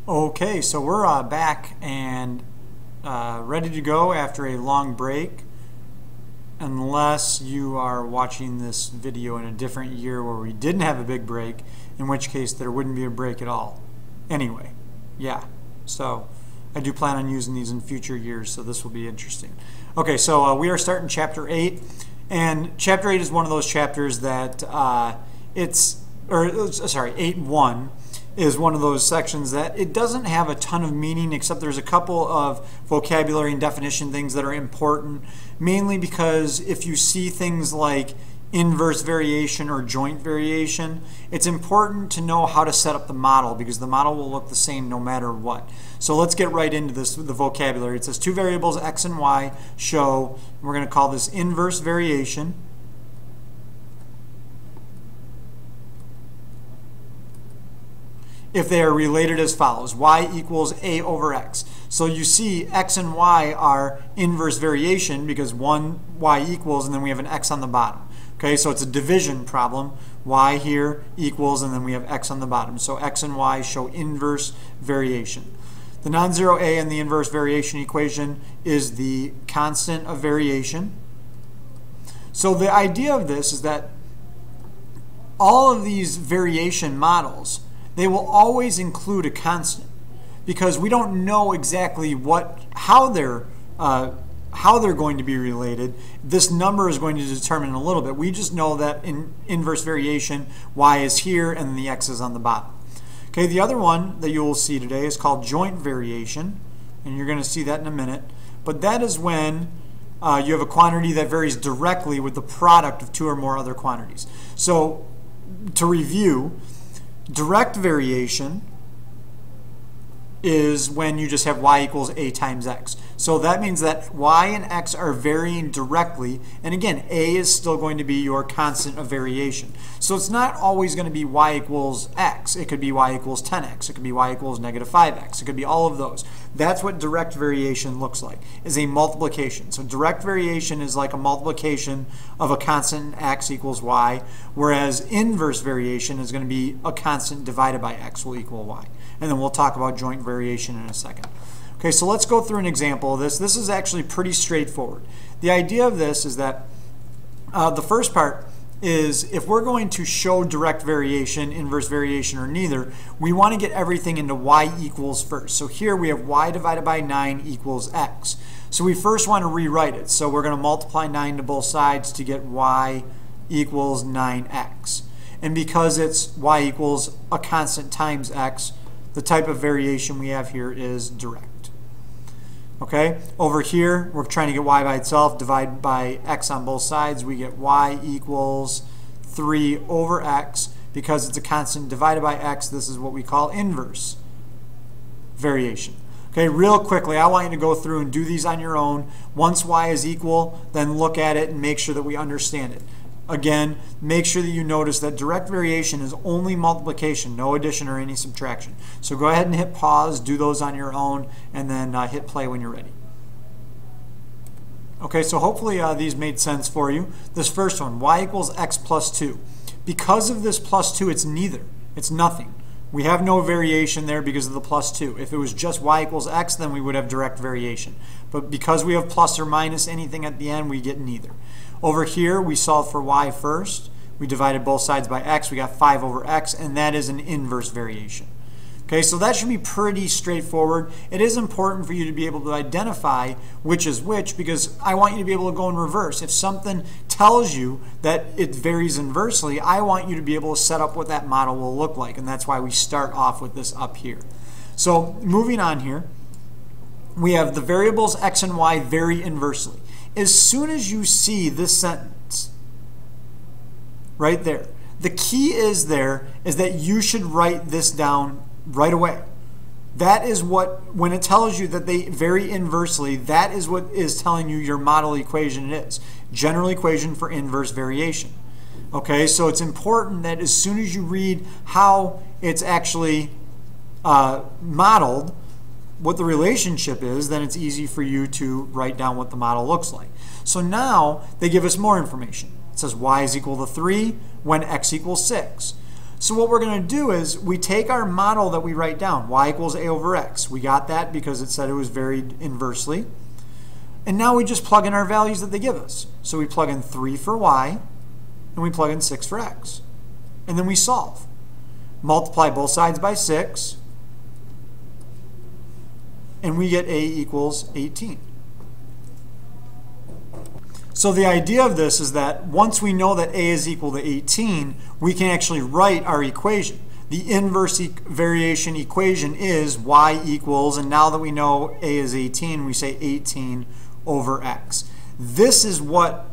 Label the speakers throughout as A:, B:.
A: Okay, so we're back and ready to go after a long break, unless you are watching this video in a different year where we didn't have a big break, in which case there wouldn't be a break at all. Anyway, yeah, so I do plan on using these in future years, so this will be interesting. Okay, so we are starting Chapter 8, and Chapter 8 is one of those chapters that 8.1 is one of those sections that it doesn't have a ton of meaning, except there's a couple of vocabulary and definition things that are important, mainly because if you see things like inverse variation or joint variation, it's important to know how to set up the model, because the model will look the same no matter what. So let's get right into this, the vocabulary. It says two variables x and y show, we're going to call this inverse variation. If they are related as follows: y equals a over x. So you see x and y are inverse variation because one y equals and then we have an x on the bottom. Okay, so it's a division problem. Y here equals and then we have x on the bottom. So x and y show inverse variation. The non-zero a in the inverse variation equation is the constant of variation. So the idea of this is that all of these variation models, they will always include a constant, because we don't know exactly how they're going to be related. This number is going to determine in a little bit. We just know that in inverse variation, y is here and the x is on the bottom. Okay, the other one that you will see today is called joint variation, and you're going to see that in a minute. But that is when you have a quantity that varies directly with the product of two or more other quantities. So to review, direct variation is when you just have y equals a times x. So that means that y and x are varying directly, and again, a is still going to be your constant of variation. So it's not always going to be y equals x. It could be y equals 10x. It could be y equals negative 5x. It could be all of those. That's what direct variation looks like, is a multiplication. So direct variation is like a multiplication of a constant x equals y, whereas inverse variation is going to be a constant divided by x will equal y. And then we'll talk about joint variation in a second. Okay, so let's go through an example of this. This is actually pretty straightforward. The idea of this is that the first part is, if we're going to show direct variation, inverse variation, or neither, we want to get everything into y equals first. So here we have y divided by 9 equals x. So we first want to rewrite it. So we're going to multiply 9 to both sides to get y equals 9x. And because it's y equals a constant times x, the type of variation we have here is direct. Okay, over here we're trying to get y by itself, divide by x on both sides, we get y equals 3 over x. Because it's a constant divided by x, this is what we call inverse variation. Okay, real quickly, I want you to go through and do these on your own. Once y is equal, then look at it and make sure that we understand it. Again, make sure that you notice that direct variation is only multiplication, no addition or any subtraction. So go ahead and hit pause, do those on your own, and then hit play when you're ready. Okay, so hopefully these made sense for you. This first one, y equals x plus 2. Because of this plus 2, it's neither. It's nothing. We have no variation there because of the plus 2. If it was just y equals x, then we would have direct variation. But because we have plus or minus anything at the end, we get neither. Over here, we solved for y first. We divided both sides by x. We got 5 over x, and that is an inverse variation. Okay, so that should be pretty straightforward. It is important for you to be able to identify which is which, because I want you to be able to go in reverse. If something tells you that it varies inversely, I want you to be able to set up what that model will look like, and that's why we start off with this up here. So moving on here, we have the variables x and y vary inversely. As soon as you see this sentence right there, the key is that you should write this down right away. That is what, when it tells you that they vary inversely, that is what is telling you your model equation is. General equation for inverse variation. Okay, so it's important that as soon as you read how it's actually modeled, what the relationship is, then it's easy for you to write down what the model looks like. So now they give us more information. It says y is equal to 3 when x equals 6. So what we're going to do is we take our model that we write down, y equals a over x. We got that because it said it was varied inversely. And now we just plug in our values that they give us. So we plug in 3 for y, and we plug in 6 for x. And then we solve. Multiply both sides by 6, and we get a equals 18. So the idea of this is that once we know that a is equal to 18, we can actually write our equation. The inverse variation equation is y equals, and now that we know a is 18, we say 18 over x. This is what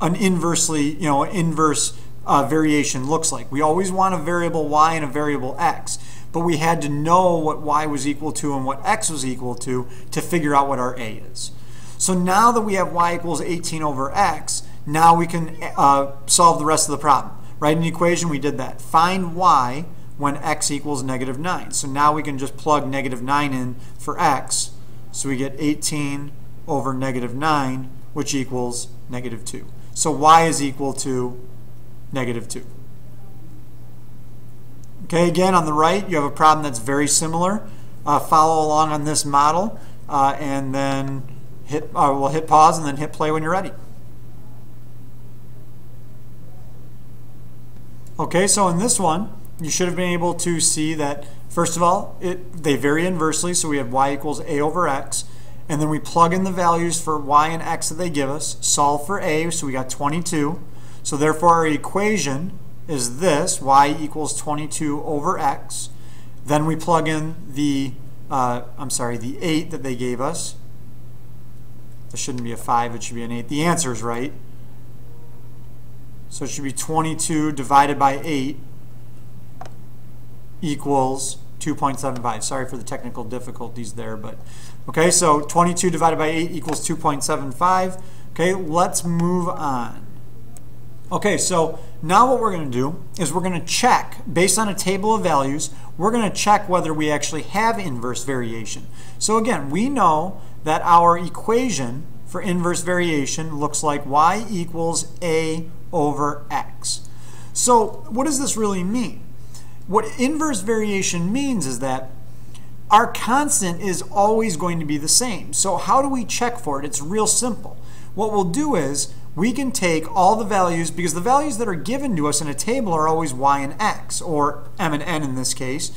A: an inverse variation looks like. We always want a variable y and a variable x, but we had to know what y was equal to and what x was equal to figure out what our a is. So now that we have y equals 18 over x, now we can solve the rest of the problem. Write an equation, we did that. Find y when x equals negative 9. So now we can just plug negative 9 in for x. So we get 18 over negative 9, which equals negative 2. So y is equal to negative 2. Okay, again, on the right, you have a problem that's very similar. Follow along on this model, and then we'll hit pause and then hit play when you're ready. Okay, so in this one, you should have been able to see that, first of all, they vary inversely, so we have y equals a over x, and then we plug in the values for y and x that they give us, solve for a, so we got 22. So therefore our equation is this, y equals 22 over x. Then we plug in the 8 that they gave us. This shouldn't be a 5, it should be an 8. The answer is right. So it should be 22 divided by 8 equals 2.75. Sorry for the technical difficulties there, but okay, so 22 divided by 8 equals 2.75. Okay, let's move on. Okay, so now what we're going to do is we're going to check, based on a table of values, we're going to check whether we actually have inverse variation. So again, we know that our equation for inverse variation looks like y equals a over x. So what does this really mean? What inverse variation means is that our constant is always going to be the same. So how do we check for it? It's real simple. What we'll do is we can take all the values, because the values that are given to us in a table are always y and x, or m and n in this case.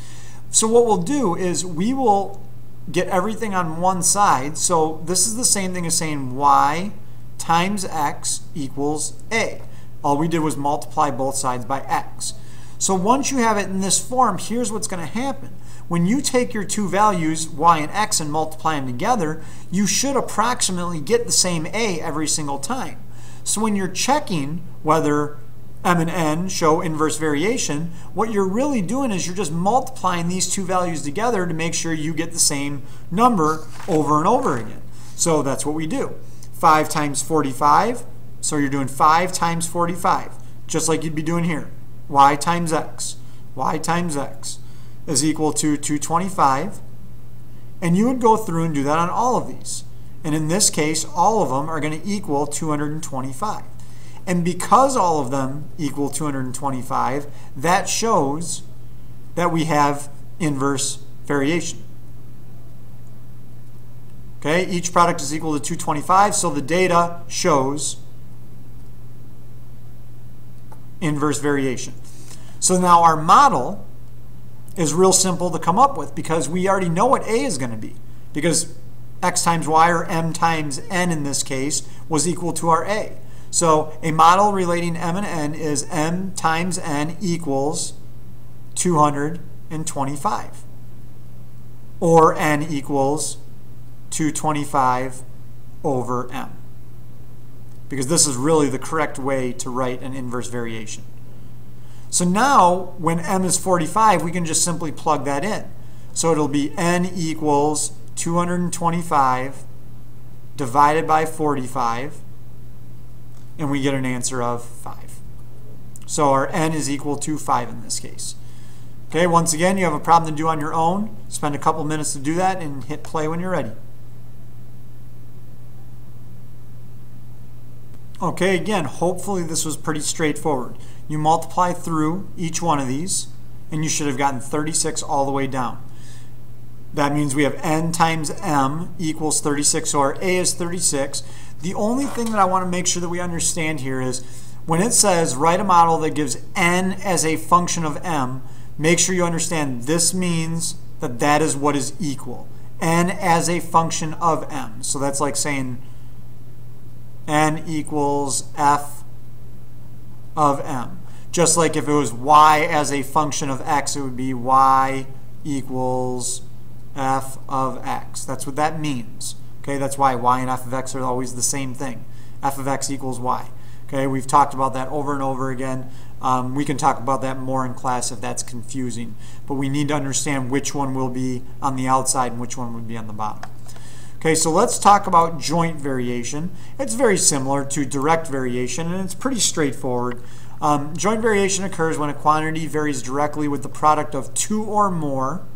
A: So what we'll do is we will get everything on one side. So this is the same thing as saying y times x equals a. All we did was multiply both sides by x. So once you have it in this form, here's what's going to happen. When you take your two values, y and x, and multiply them together, you should approximately get the same a every single time. So when you're checking whether m and n show inverse variation, what you're really doing is you're just multiplying these two values together to make sure you get the same number over and over again. So that's what we do. 5 times 45, so you're doing 5 times 45, just like you'd be doing here. Y times x is equal to 225, and you would go through and do that on all of these. And in this case, all of them are going to equal 225. And because all of them equal 225, that shows that we have inverse variation. Okay, each product is equal to 225, so the data shows inverse variation. So now our model is real simple to come up with because we already know what a is going to be, because x times y, or m times n in this case, was equal to our a. So a model relating m and n is m times n equals 225, or n equals 225 over m, because this is really the correct way to write an inverse variation. So now when m is 45, we can just simply plug that in. So it'll be n equals 225 divided by 45, and we get an answer of 5. So our n is equal to 5 in this case. Okay, once again, you have a problem to do on your own. Spend a couple minutes to do that and hit play when you're ready. Okay, again, hopefully this was pretty straightforward. you multiply through each one of these, and you should have gotten 36 all the way down. That means we have n times m equals 36, so our a is 36. The only thing that I want to make sure that we understand here is when it says write a model that gives n as a function of m, make sure you understand this means that that is what is equal. N as a function of m. So that's like saying n equals f of m. Just like if it was y as a function of x, it would be y equals f of x. That's what that means. Okay, that's why y and f of x are always the same thing. F of x equals y. Okay, we've talked about that over and over again. We can talk about that more in class if that's confusing. But we need to understand which one will be on the outside and which one would be on the bottom. Okay, so let's talk about joint variation. It's very similar to direct variation, and it's pretty straightforward. Joint variation occurs when a quantity varies directly with the product of two or more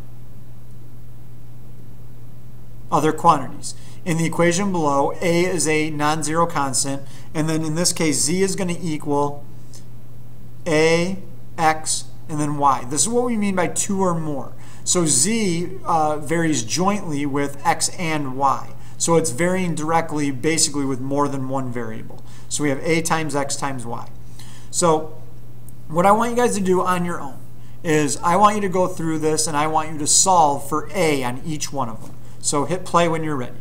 A: other quantities. In the equation below, a is a non-zero constant, and then in this case, z is going to equal a, x, and then y. This is what we mean by two or more. So z varies jointly with x and y. So it's varying directly basically with more than one variable. So we have a times x times y. So what I want you guys to do on your own is I want you to go through this and I want you to solve for a on each one of them. So hit play when you're ready.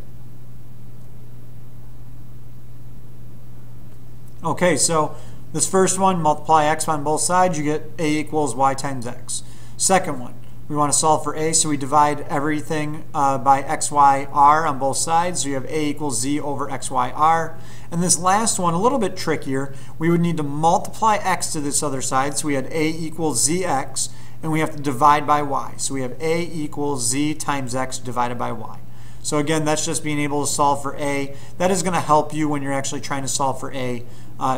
A: Okay, so this first one, multiply x on both sides, you get a equals y times x. Second one, we want to solve for a, so we divide everything by x, y, r on both sides. So you have a equals z over x, y, r. And this last one, a little bit trickier, we would need to multiply x to this other side. So we had a equals zx, and we have to divide by y. So we have a equals z times x divided by y. So again, that's just being able to solve for a. That is going to help you when you're actually trying to solve for a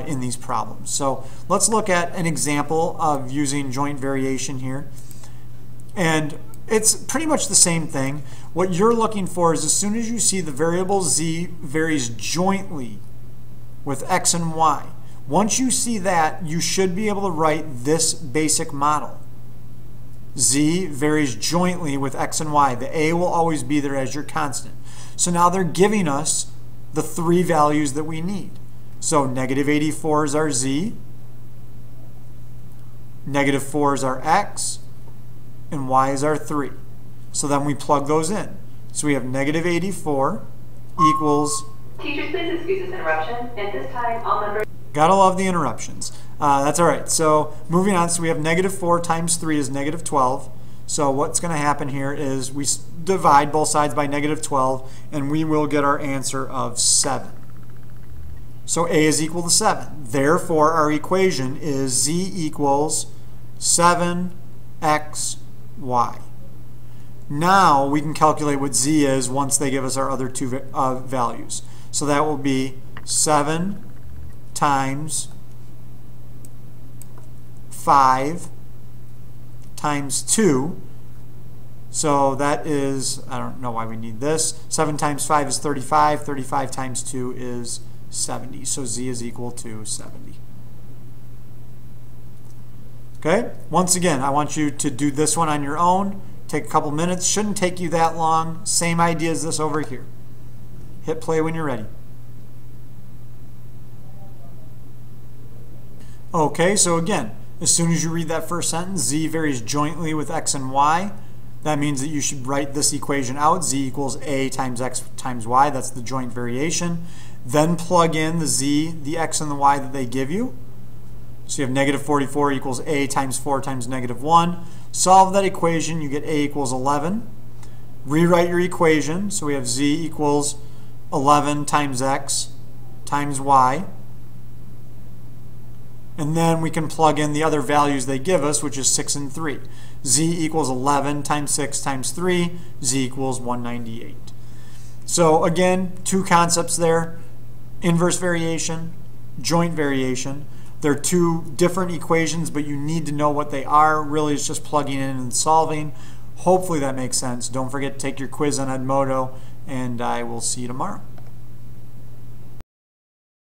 A: in these problems. So let's look at an example of using joint variation here. And it's pretty much the same thing. What you're looking for is as soon as you see the variable z varies jointly with x and y, once you see that, you should be able to write this basic model. Z varies jointly with x and y. The a will always be there as your constant. So now they're giving us the three values that we need. So negative 84 is our z, negative 4 is our x, and y is our 3. So then we plug those in. So we have negative 84 equals...
B: Teachers, please excuse this interruption. At this time, all members...
A: Gotta love the interruptions. That's all right. So moving on, so we have negative 4 times 3 is negative 12. So what's going to happen here is we divide both sides by negative 12, and we will get our answer of 7. So a is equal to 7. Therefore, our equation is z equals 7xy. Now we can calculate what z is once they give us our other two values. So that will be 7 times 5 times 2. So that is, I don't know why we need this. 7 times 5 is 35. 35 times 2 is 70. So z is equal to 70. Okay? Once again, I want you to do this one on your own. Take a couple minutes. Shouldn't take you that long. Same idea as this over here. Hit play when you're ready. Okay, so again, as soon as you read that first sentence, z varies jointly with x and y. That means that you should write this equation out. Z equals a times x times y. That's the joint variation. Then plug in the z, the x, and the y that they give you. So you have negative 44 equals a times 4 times negative 1. Solve that equation. You get a equals 11. Rewrite your equation. So we have z equals 11 times x times y. And then we can plug in the other values they give us, which is 6 and 3. Z equals 11 times 6 times 3. Z equals 198. So again, two concepts there. Inverse variation, joint variation. They're two different equations, but you need to know what they are. Really, it's just plugging in and solving. Hopefully that makes sense. Don't forget to take your quiz on Edmodo, and I will see you tomorrow.